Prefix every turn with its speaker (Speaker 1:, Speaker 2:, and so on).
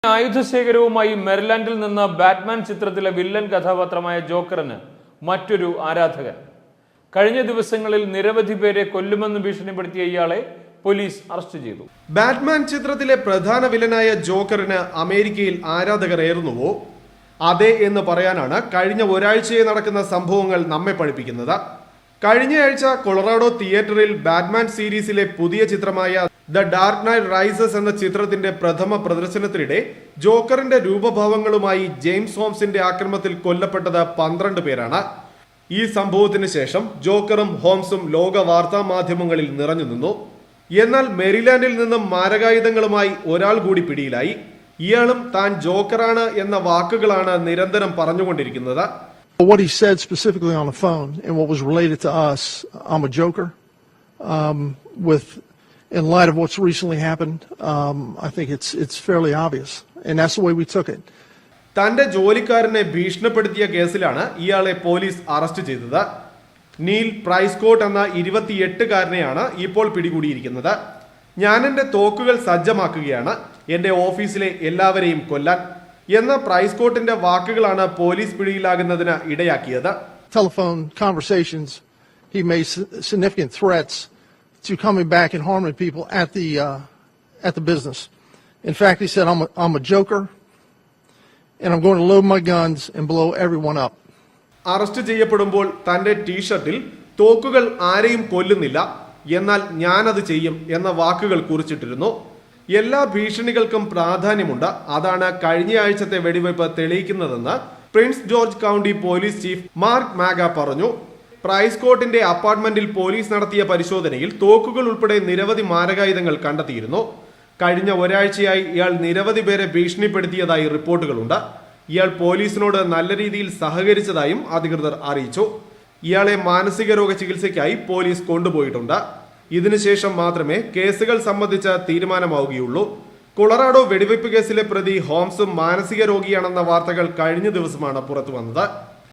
Speaker 1: ആയുധശേഖരവുമായി മെറിലാൻഡിൽ നിന്ന് ബാറ്റ്മാൻ ചിത്രത്തിലെ വില്ലൻ കഥാപാത്രമായ ജോക്കറിന് മറ്റൊരു ആരാധകൻ. കഴിഞ്ഞ ദിവസങ്ങളിൽ നിരവധി പേരെ കൊല്ലുമെന്ന് ഭീഷണിപ്പെടുത്തിയ ഇയാളെ പോലീസ് അറസ്റ്റ് ചെയ്തു.
Speaker 2: ബാറ്റ്മാൻ ചിത്രത്തിലെ പ്രധാന വില്ലനായ ജോക്കറിന് അമേരിക്കയിൽ ആരാധകർ ഏറുന്നുവോ? അതെ എന്ന് പറയാനാണ് കഴിഞ്ഞ ഒരാഴ്ചയെ നടക്കുന്ന സംഭവങ്ങൾ നമ്മെ പഠിപ്പിക്കുന്നത്. കഴിഞ്ഞയാഴ്ച കൊളറാഡോ തിയേറ്ററിൽ ബാറ്റ്മാൻ സീരീസിലെ പുതിയ ചിത്രമായ ദ ഡാർക്ക് നൈറ്റ് റൈസസ് എന്ന ചിത്രത്തിന്റെ പ്രഥമ പ്രദർശനത്തിനിടെ ജോക്കറിന്റെ രൂപഭാവങ്ങളുമായി ജെയിംസ് ഹോംസിന്റെ ആക്രമണത്തിൽ കൊല്ലപ്പെട്ടത് 12 പേരാണ്. ഈ സംഭവത്തിന് ശേഷം ജോക്കറും ഹോംസും ലോക വാർത്താ മാധ്യമങ്ങളിൽ നിറഞ്ഞു നിന്നു. എന്നാൽ മെറിലാൻഡിൽ നിന്നും മാരകായുധങ്ങളുമായി ഒരാൾ കൂടി പിടിയിലായി. ഇയാളും താൻ ജോക്കറാണ് എന്ന വാക്കുകളാണ് നിരന്തരം പറഞ്ഞുകൊണ്ടിരിക്കുന്നത്.
Speaker 3: What he said specifically on the phone and what was related to us, I'm a joker. In light of what's recently happened, I think it's fairly obvious, and that's the way we took it.
Speaker 2: തന്റെ ജോലിക്കാരനെ ഭീഷണിപ്പെടുത്തിയ കേസിലാണ് ഇയാളെ police arrest ചെയ്തത്. Neil പ്രൈസ്കോട്ട് എന്ന 28-കാരനെയാണ് ഇപ്പോൾ പിടികൂടിയിരിക്കുന്നത്. ഞാൻ എന്റെ തോക്കുകൾ സജ്ജമാക്കുകയാണ്, എന്റെ ഓഫീസിലെ എല്ലാവരെയും കൊല്ലാൻ എന്ന പ്രൈസ്കോട്ടിന്റെ വാക്കുകളാണ് police പിടിയിലാകുന്നതിന് ഇടയാക്കിയത്.
Speaker 3: Telephone conversations, he made significant threats to coming back and harming people at the business. In fact, he said, I'm a joker, and I'm going to load my guns and blow everyone up.
Speaker 2: Arrest ചെയ്യപ്പെടുമ്പോൾ തന്റെ ടീഷർട്ടിൽ തോക്കുകൾ ആരെയും കൊല്ലുന്നില്ല, എന്നാൽ ഞാനത് ചെയ്യും എന്ന വാക്കുകൾ കുറിച്ചിട്ടിരുന്നു. എല്ലാ ഭീഷണികൾക്കും പ്രാധാന്യമുണ്ട്, അതാണ് കഴിഞ്ഞയാഴ്ചത്തെ വെടിവയ്പ് തെളിയിക്കുന്നതെന്ന് Prince George county police chief Mark Magaw പറഞ്ഞു. പ്രൈസ്കോട്ടിന്റെ അപ്പാർട്ട്മെന്റിൽ പോലീസ് നടത്തിയ പരിശോധനയിൽ തോക്കുകൾ ഉൾപ്പെടെ നിരവധി മാരകായുധങ്ങൾ കണ്ടെത്തിയിരുന്നു. കഴിഞ്ഞ ഒരാഴ്ചയായി ഇയാൾ നിരവധി പേരെ ഭീഷണിപ്പെടുത്തിയതായി റിപ്പോർട്ടുകളുണ്ട്. ഇയാൾ പോലീസിനോട് നല്ല രീതിയിൽ സഹകരിച്ചതായും അധികൃതർ അറിയിച്ചു. ഇയാളെ മാനസിക രോഗ ചികിത്സയ്ക്കായി പോലീസ് കൊണ്ടുപോയിട്ടുണ്ട്. ഇതിനുശേഷം മാത്രമേ കേസുകൾ സംബന്ധിച്ച തീരുമാനമാവുകയുള്ളൂ. കൊളറാഡോ വെടിവയ്പ് കേസിലെ പ്രതി ഹോംസും മാനസിക രോഗിയാണെന്ന വാർത്തകൾ കഴിഞ്ഞ ദിവസമാണ് പുറത്തു വന്നത്.